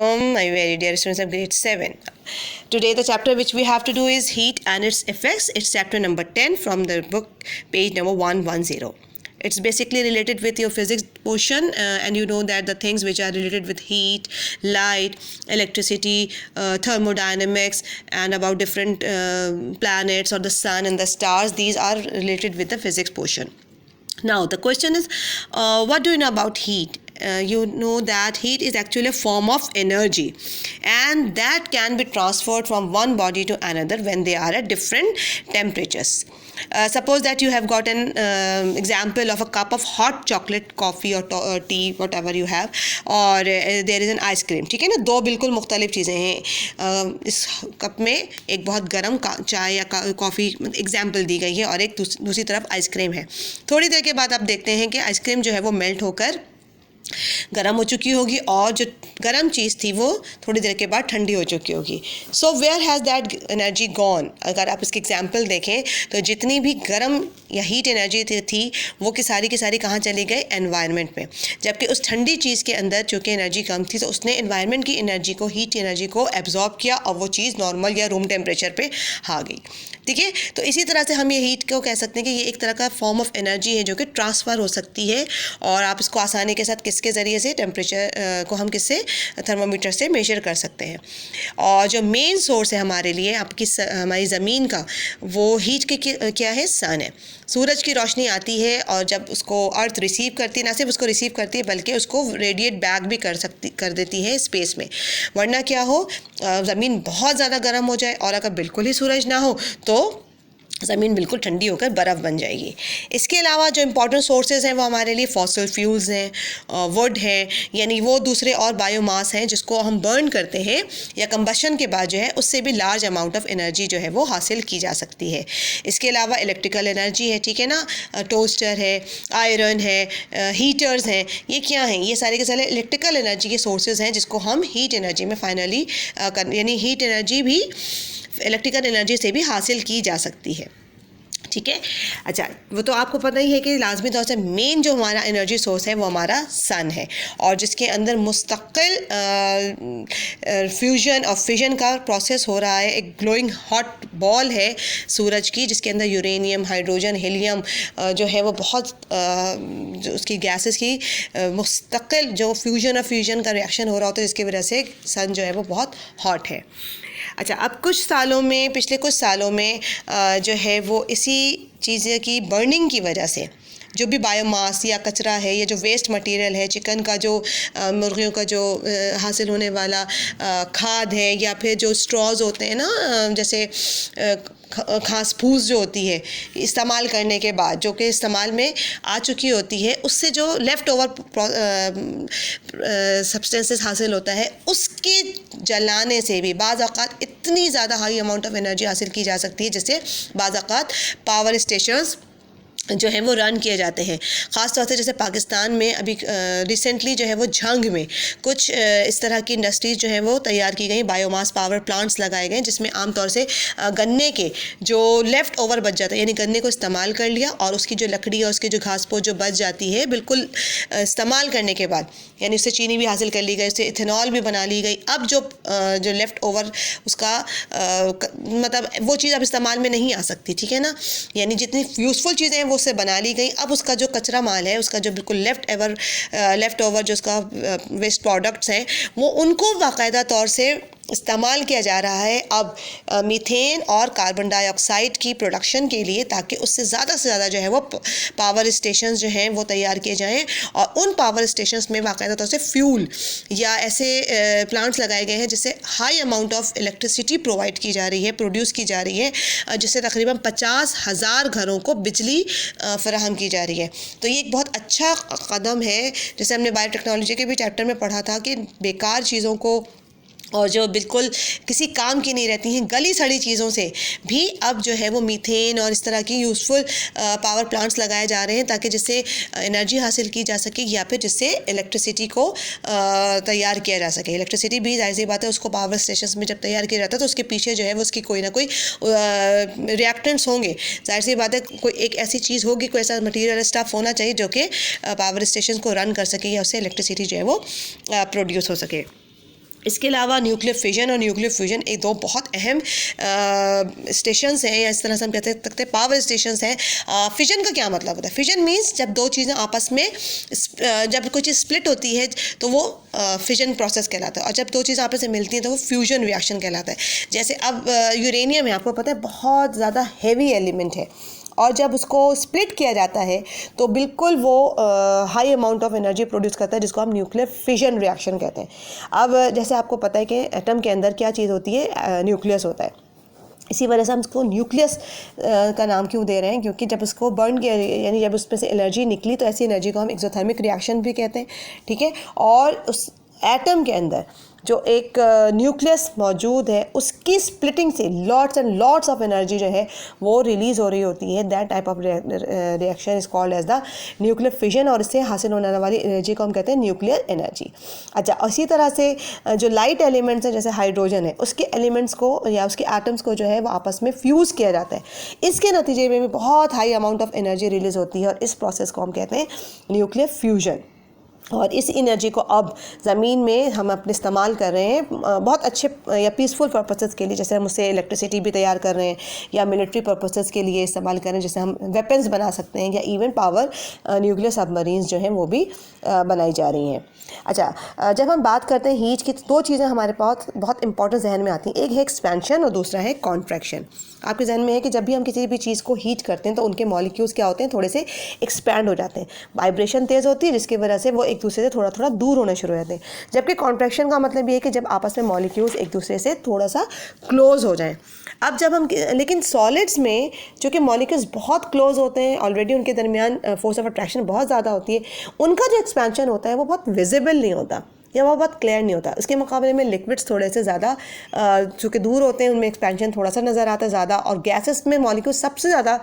My very dear students of grade 7. Today the chapter which we have to do is heat and its effects. It's chapter number 10 from the book, page number 110. It's basically related with your physics portion, and you know that the things which are related with heat, light, electricity, thermodynamics, and about different planets or the sun and the stars, these are related with the physics portion. Now the question is, what do you know about heat? You know that heat is actually a form of energy, and that can be transferred from one body to another when they are at different temperatures. Suppose that you have got an example of a cup of hot chocolate, coffee or tea, whatever you have, और there is an ice cream. ठीक है ना, दो बिल्कुल मुख्तलिफ चीज़ें हैं. इस कप में एक बहुत गर्म चाय या कॉफ़ी एग्जाम्पल दी गई है, और एक दूसरी तरफ आइसक्रीम है. थोड़ी देर के बाद आप देखते हैं कि आइसक्रीम जो है वो मेल्ट होकर गर्म हो चुकी होगी, और जो गर्म चीज़ थी वो थोड़ी देर के बाद ठंडी हो चुकी होगी. So where has that energy gone? अगर आप इसके एग्जांपल देखें तो जितनी भी गर्म या हीट एनर्जी थी वो की सारी कहाँ चली गई? एनवायरनमेंट में. जबकि उस ठंडी चीज़ के अंदर चूँकि एनर्जी कम थी तो उसने एनवायरनमेंट की एनर्जी को, हीट एनर्जी को एब्जॉर्ब किया, और वो चीज़ नॉर्मल या रूम टेम्परेचर पे आ गई. ठीक है, तो इसी तरह से हम ये हीट को कह सकते हैं कि ये एक तरह का फॉर्म ऑफ एनर्जी है जो कि ट्रांसफ़र हो सकती है, और आप इसको आसानी के साथ किसके ज़रिए से, टेम्परेचर को हम किससे, थर्मामीटर से मेजर कर सकते हैं. और जो मेन सोर्स है हमारे लिए हमारी ज़मीन का, वो हीट के क्या है? सन है. सूरज की रोशनी आती है, और जब उसको अर्थ रिसीव करती है, ना सिर्फ उसको रिसीव करती है बल्कि उसको रेडिएट बैक भी कर देती है स्पेस में. वरना क्या हो, ज़मीन बहुत ज़्यादा गर्म हो जाए, और अगर बिल्कुल ही सूरज ना हो तो ज़मीन बिल्कुल ठंडी होकर बर्फ़ बन जाएगी. इसके अलावा जो इम्पॉर्टेंट सोर्सेज हैं वो हमारे लिए फॉसिल फ्यूल्स हैं, वुड है, यानी वो दूसरे और बायोमास हैं जिसको हम बर्न करते हैं या कंबशन के बाद जो है उससे भी लार्ज अमाउंट ऑफ एनर्जी जो है वो हासिल की जा सकती है. इसके अलावा इलेक्ट्रिकल एनर्जी है, ठीक है ना, टोस्टर है, आयरन है, हीटर्स हैं. ये क्या हैं? ये सारे के सारे इलेक्ट्रिकल एनर्जी के सोर्सेज हैं जिसको हम हीट एनर्जी में फाइनली यानी हीट एनर्जी भी इलेक्ट्रिकल एनर्जी से भी हासिल की जा सकती है. ठीक है, अच्छा, वो तो आपको पता ही है कि लाजमी तौर से मेन जो हमारा एनर्जी सोर्स है वो हमारा सन है, और जिसके अंदर मुस्तकिल फ्यूजन और फिजन का प्रोसेस हो रहा है. एक ग्लोइंग हॉट बॉल है सूरज की, जिसके अंदर यूरेनियम, हाइड्रोजन, हीलियम जो है वो बहुत जो उसकी गैसेस की मुस्तकिल जो फ्यूजन और फ्यूजन का रिएक्शन हो रहा होता है, जिसकी वजह से सन जो है वो बहुत हॉट है. अच्छा, अब पिछले कुछ सालों में जो है वो इसी चीज़ें की बर्निंग की वजह से जो भी बायोमास या कचरा है, या जो वेस्ट मटेरियल है, चिकन का जो मुर्गियों का जो हासिल होने वाला खाद है, या फिर जो स्ट्रॉज होते हैं ना, जैसे घास फूस जो होती है इस्तेमाल करने के बाद, जो कि इस्तेमाल में आ चुकी होती है, उससे जो लेफ़्ट ओवर सब्सटेंसेस हासिल होता है, उसके जलाने से भी बाज़ औक़ात इतनी ज़्यादा हाई अमाउंट ऑफ एनर्जी हासिल की जा सकती है, जैसे बाज़ औक़ात पावर स्टेशंस जो है वो रन किए जाते हैं. ख़ास तौर से जैसे पाकिस्तान में अभी रिसेंटली जो है वो झंग में कुछ इस तरह की इंडस्ट्रीज़ जो है वो तैयार की गई, बायोमास पावर प्लांट्स लगाए गए, जिसमें आमतौर से गन्ने के जो लेफ़्ट ओवर बच जाता है, यानी गन्ने को इस्तेमाल कर लिया और उसकी जो लकड़ी और उसकी जो घास फूस जो बच जाती है बिल्कुल इस्तेमाल करने के बाद, यानी उससे चीनी भी हासिल कर ली गई, उससे इथेनॉल भी बना ली गई. अब जो लेफ़्ट ओवर उसका मतलब वो चीज़ अब इस्तेमाल में नहीं आ सकती. ठीक है ना, यानी जितनी यूज़फुल चीज़ें हैं वो उससे बना ली गई. अब उसका जो कचरा माल है, उसका जो बिल्कुल लेफ़्ट ओवर जो उसका वेस्ट प्रोडक्ट्स हैं, वो उनको बाकायदा तौर से इस्तेमाल किया जा रहा है अब मीथेन और कार्बन डाइऑक्साइड की प्रोडक्शन के लिए, ताकि उससे ज़्यादा से ज़्यादा जो है वो पावर स्टेशंस जो हैं वो तैयार किए जाएं, और उन पावर स्टेशंस में बाकायदा तौर से फ्यूल या ऐसे प्लांट्स लगाए गए हैं जिससे high amount of electricity provide की जा रही है, प्रोड्यूस की जा रही है, जिससे तकरीबन 50,000 घरों को बिजली फ़राहम की जा रही है. तो ये एक बहुत अच्छा कदम है. जैसे हमने बायोटेक्नोलॉजी के भी चैप्टर में पढ़ा था कि बेकार चीज़ों को और जो बिल्कुल किसी काम की नहीं रहती हैं, गली सड़ी चीज़ों से भी अब जो है वो मीथेन और इस तरह की यूज़फुल पावर प्लांट्स लगाए जा रहे हैं, ताकि जिससे एनर्जी हासिल की जा सके, या फिर जिससे इलेक्ट्रिसिटी को तैयार किया जा सके. इलेक्ट्रिसिटी भी जाहिर सी बात है उसको पावर स्टेशन में जब तैयार किया जाता है तो उसके पीछे जो है वो उसकी कोई ना कोई रिएक्टेंट्स होंगे. जाहिर सी बात है कोई एक ऐसी चीज़ होगी, कोई ऐसा मटीरियल स्टफ होना चाहिए जो कि पावर स्टेशन को रन कर सके, या उससे इलेक्ट्रिसिटी जो है वो प्रोड्यूस हो सके. इसके अलावा न्यूक्लियर फिजन और न्यूक्लियर फ्यूजन एक दो बहुत अहम स्टेशंस हैं, या इस तरह से हम कहते सकते हैं पावर स्टेशंस हैं। फिजन का क्या मतलब होता है? फिजन मीन्स जब दो चीज़ें आपस में जब कोई चीज़ स्प्लिट होती है तो वो फिजन प्रोसेस कहलाता है, और जब दो चीज़ें आपस में मिलती हैं तो वो फ्यूजन रिएक्शन कहलाता है। जैसे अब यूरेनियम है, आपको पता है बहुत ज़्यादा हैवी एलिमेंट है, और जब उसको स्प्लिट किया जाता है तो बिल्कुल वो high amount of energy produce करता है, जिसको हम न्यूक्लियर फिजन रिएक्शन कहते हैं। अब जैसे आपको पता है कि एटम के अंदर क्या चीज़ होती है? न्यूक्लियस होता है। इसी वजह से हम उसको न्यूक्लियस का नाम क्यों दे रहे हैं? क्योंकि जब उसको बर्न किया, यानी जब उसमें से एनर्जी निकली, तो ऐसी एनर्जी को हम एक्सोथर्मिक रिएक्शन भी कहते हैं, ठीक है। और उस एटम के अंदर जो एक न्यूक्लियस मौजूद है, उसकी स्प्लिटिंग से lots and lots of energy जो है वो रिलीज़ हो रही होती है। That type of reaction is called as the nuclear fission, और इससे हासिल होने वाली एनर्जी को हम कहते हैं न्यूक्लियर एनर्जी। अच्छा, इसी तरह से जो लाइट एलिमेंट्स हैं जैसे हाइड्रोजन है, उसके एलिमेंट्स को या उसके एटम्स को जो है वो आपस में फ्यूज़ किया जाता है। इसके नतीजे में भी बहुत high amount of energy release होती है, और इस प्रोसेस को हम कहते हैं न्यूक्लियर फ्यूजन। और इस एनर्जी को अब ज़मीन में हम अपने इस्तेमाल कर रहे हैं बहुत अच्छे या पीसफुल पर्पसेस के लिए, जैसे हम उससे इलेक्ट्रिसिटी भी तैयार कर रहे हैं, या मिलिट्री पर्पसेस के लिए इस्तेमाल कर रहे हैं, जैसे हम वेपन्स बना सकते हैं, या इवन पावर न्यूक्लियर सबमरीन्स जो हैं वो भी बनाई जा रही हैं। अच्छा, जब हम बात करते हैं हीट की, तो दो चीज़ें हमारे पास बहुत इंपॉर्टेंट जहन में आती हैं। एक है एक्सपेंशन और दूसरा है कॉन्ट्रैक्शन। आपके जहन में है कि जब भी हम किसी भी चीज़ को हीट करते हैं तो उनके मॉलिक्यूल्स क्या होते हैं? थोड़े से एक्सपैंड हो जाते हैं, वाइब्रेशन तेज़ होती है, जिसकी वजह से वो एक दूसरे से थोड़ा थोड़ा दूर होने शुरू हो जाते हैं। जबकि कॉन्ट्रैक्शन का मतलब ये है कि जब आपस में मॉलिक्यूल्स एक दूसरे से थोड़ा सा क्लोज हो जाएं। अब जब हम लेकिन सॉलिड्स में चूँकि मॉलिक्यूल्स बहुत क्लोज होते हैं, ऑलरेडी उनके दरमियान फोर्स ऑफ अट्रैक्शन बहुत ज़्यादा होती है, उनका जो एक्सपेंशन होता है वो बहुत विजिबल नहीं होता, या वो बहुत क्लियर नहीं होता। इसके मुकाबले में लिक्विड्स थोड़े से ज़्यादा चूँकि दूर होते हैं, उनमें एक्सपेंशन थोड़ा सा नज़र आता है ज़्यादा, और गैसेस में मॉलिक्यूल सबसे ज़्यादा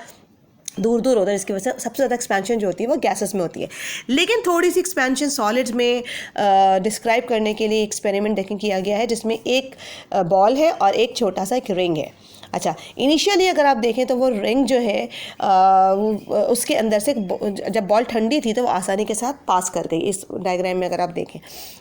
दूर दूर होता है, जिसकी वजह से सबसे ज़्यादा एक्सपेंशन जो होती है वो गैसेस में होती है। लेकिन थोड़ी सी एक्सपेंशन सॉलिड्स में डिस्क्राइब करने के लिए एक्सपेरिमेंट देखें किया गया है, जिसमें एक बॉल है और एक छोटा सा एक रिंग है। अच्छा, इनिशियली अगर आप देखें तो वो रिंग जो है उसके अंदर से जब बॉल ठंडी थी तो वो आसानी के साथ पास कर गई, इस डायग्राम में अगर आप देखें।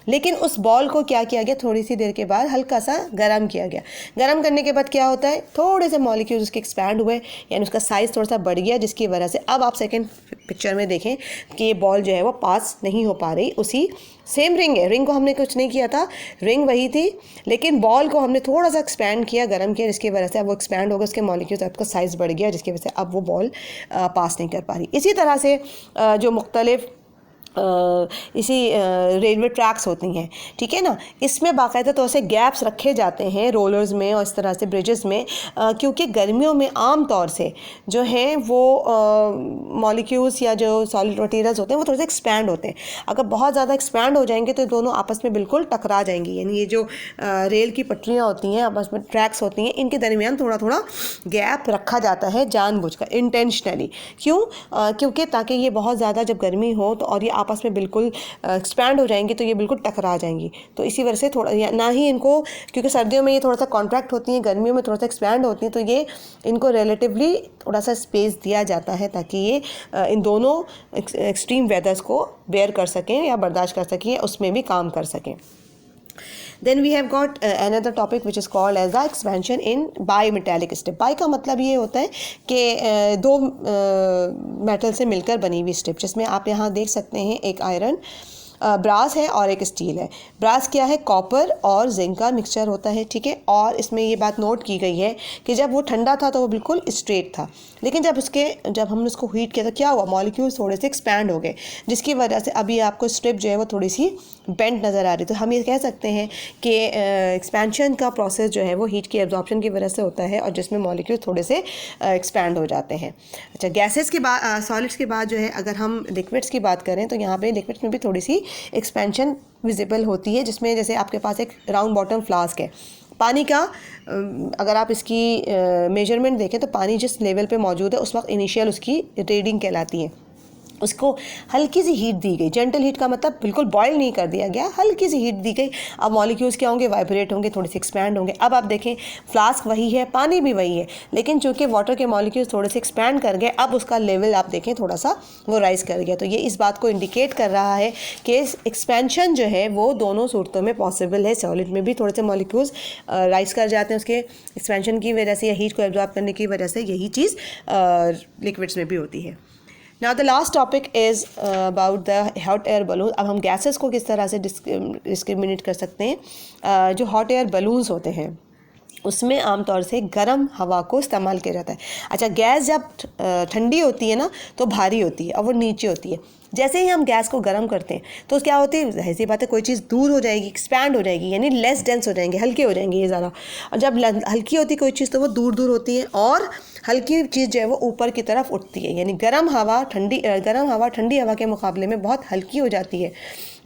लेकिन उस बॉल को क्या किया गया? थोड़ी सी देर के बाद हल्का सा गर्म किया गया। गर्म करने के बाद क्या होता है? थोड़े से मॉलिक्यूल्स उसके एक्सपैंड हुए, यानी उसका साइज़ थोड़ा सा बढ़ गया, जिसकी वजह से अब आप सेकेंड पिक्चर में देखें कि ये बॉल जो है वो पास नहीं हो पा रही। उसी सेम रिंग है, रिंग को हमने कुछ नहीं किया था, रिंग वही थी, लेकिन बॉल को हमने थोड़ा सा एक्सपैंड किया, गर्म किया, जिसकी वजह से अब वो एक्सपैंड होगा, उसके मॉलिक्यूल्स आपका साइज़ बढ़ गया, जिसकी वजह से अब वो बॉल पास नहीं कर पा रही। इसी तरह से जो मुख्तलिफ इसी रेलवे ट्रैक्स होती हैं, ठीक है ना, इसमें बाकायदा तौर से गैप्स रखे जाते हैं रोलर्स में और इस तरह से ब्रिजेस में, क्योंकि गर्मियों में आम तौर से जो हैं वो मॉलिक्यूल्स या जो सॉलिड मटेरियल्स होते हैं वो थोड़े से एक्सपैंड होते हैं। अगर बहुत ज़्यादा एक्सपैंड हो जाएंगे तो दोनों आपस में बिल्कुल टकरा जाएंगी, यानी ये जो रेल की पटरियाँ होती हैं, आपस में ट्रैक्स होती हैं, इनके दरमियान थोड़ा थोड़ा गैप रखा जाता है जानबूझकर, इंटेंशनली। क्यों? क्योंकि ताकि ये बहुत ज़्यादा जब गर्मी हो तो और ये आपस में बिल्कुल एक्सपैंड हो जाएंगी तो ये बिल्कुल टकरा जाएंगी। तो इसी वजह से थोड़ा ना ही इनको, क्योंकि सर्दियों में ये थोड़ा सा कॉन्ट्रैक्ट होती हैं, गर्मियों में थोड़ा सा एक्सपैंड होती हैं, तो ये इनको रिलेटिवली थोड़ा सा स्पेस दिया जाता है ताकि ये इन दोनों एक्सट्रीम वेदर्स को बेयर कर सकें या बर्दाश्त कर सकें, उसमें भी काम कर सकें। Then we have got another topic which is called as the expansion in bimetallic strip. Bi का मतलब ये होता है कि दो मेटल से मिलकर बनी हुई स्ट्रिप, जिसमें आप यहाँ देख सकते हैं एक आयरन ब्रास है और एक स्टील है। ब्रास क्या है? कॉपर और जिंक का मिक्सचर होता है, ठीक है। और इसमें ये बात नोट की गई है कि जब वो ठंडा था तो वो बिल्कुल स्ट्रेट था, लेकिन जब हमने उसको हीट किया तो क्या हुआ? मॉलिक्यूल्स थोड़े से एक्सपैंड हो गए, जिसकी वजह से अभी आपको स्ट्रिप जो है वो थोड़ी सी बेंट नज़र आ रही। तो हम ये कह सकते हैं कि एक्सपेंशन का प्रोसेस जो है वो हीट की एब्जॉर्प्शन की वजह से होता है, और जिसमें मॉलिक्यूल थोड़े से एक्सपैंड हो जाते हैं। अच्छा, गैसेस के बाद, सॉलिड्स के बाद जो है अगर हम लिक्विड्स की बात करें तो यहाँ पे लिक्विड्स में भी थोड़ी सी एक्सपेंशन विजिबल होती है, जिसमें जैसे आपके पास एक राउंड बॉटम फ्लास्क है पानी का, अगर आप इसकी मेजरमेंट देखें तो पानी जिस लेवल पे मौजूद है उस वक्त इनिशियल उसकी रीडिंग कहलाती है। उसको हल्की सी हीट दी गई। जेंटल हीट का मतलब बिल्कुल बॉयल नहीं कर दिया गया, हल्की सी हीट दी गई। अब मॉलिक्यूल्स क्या होंगे, वाइब्रेट होंगे, थोड़े से एक्सपैंड होंगे। अब आप देखें फ्लास्क वही है, पानी भी वही है, लेकिन चूंकि वाटर के मॉलिक्यूल्स थोड़े से एक्सपैंड कर गए, अब उसका लेवल आप देखें थोड़ा सा वो राइज कर गया। तो ये इस बात को इंडिकेट कर रहा है कि एक्सपेंशन जो है वो दोनों सूरतों में पॉसिबल है। सॉलिड में भी थोड़े से मॉलिक्यूल्स राइज कर जाते हैं उसके एक्सपेंशन की वजह से या हीट को एब्जॉर्ब करने की वजह से, यही चीज़ लिक्विड्स में भी होती है। Now the last topic is about the hot air balloon। अब हम गैसेस को किस तरह से डिस्क्रिमिनेट कर सकते हैं। जो हॉट एयर बलून्स होते हैं उसमें आमतौर से गर्म हवा को इस्तेमाल किया जाता है। अच्छा, गैस जब ठंडी होती है ना तो भारी होती है और वो नीचे होती है। जैसे ही हम गैस को गर्म करते हैं तो क्या होती है, जाहिर सी बात है, कोई चीज़ दूर हो जाएगी, एक्सपैंड हो जाएगी, यानी लेस डेंस हो जाएंगे, हल्के हो जाएंगे ये ज़रा। और जब हल्की होती है कोई चीज़ तो वो दूर दूर होती है, और हल्की चीज़ जो है वो ऊपर की तरफ उठती है। यानी गर्म हवा ठंडी हवा के मुकाबले में बहुत हल्की हो जाती है,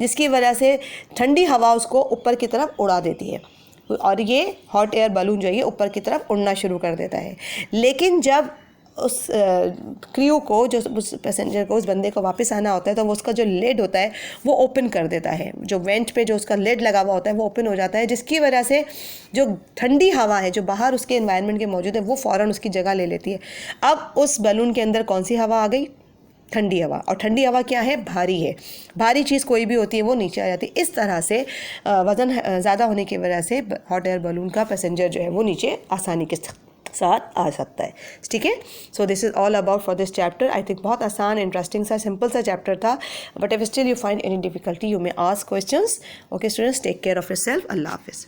जिसकी वजह से ठंडी हवा उसको ऊपर की तरफ उड़ा देती है, और ये हॉट एयर बलून जो है ये ऊपर की तरफ उड़ना शुरू कर देता है। लेकिन जब उस क्रू को, जो उस पैसेंजर को, उस बंदे को वापस आना होता है, तो वो उसका जो लेड होता है वो ओपन कर देता है। जो वेंट पे जो उसका लेड लगा हुआ होता है वो ओपन हो जाता है, जिसकी वजह से जो ठंडी हवा है जो बाहर उसके एनवायरनमेंट के मौजूद है वो फ़ौरन उसकी जगह ले लेती है। अब उस बलून के अंदर कौन सी हवा आ गई, ठंडी हवा। और ठंडी हवा क्या है, भारी है। भारी चीज़ कोई भी होती है वो नीचे आ जाती है। इस तरह से वज़न ज़्यादा होने की वजह से हॉट एयर बलून का पैसेंजर जो है वो नीचे आसानी के साथ आ सकता है। ठीक है, so this is all about for this chapter. I think बहुत आसान, इंटरेस्टिंग सा, सिंपल सा चैप्टर था, but if still you find any difficulty you may ask questions. Okay students, take care of yourself. अल्लाह हाफिज़।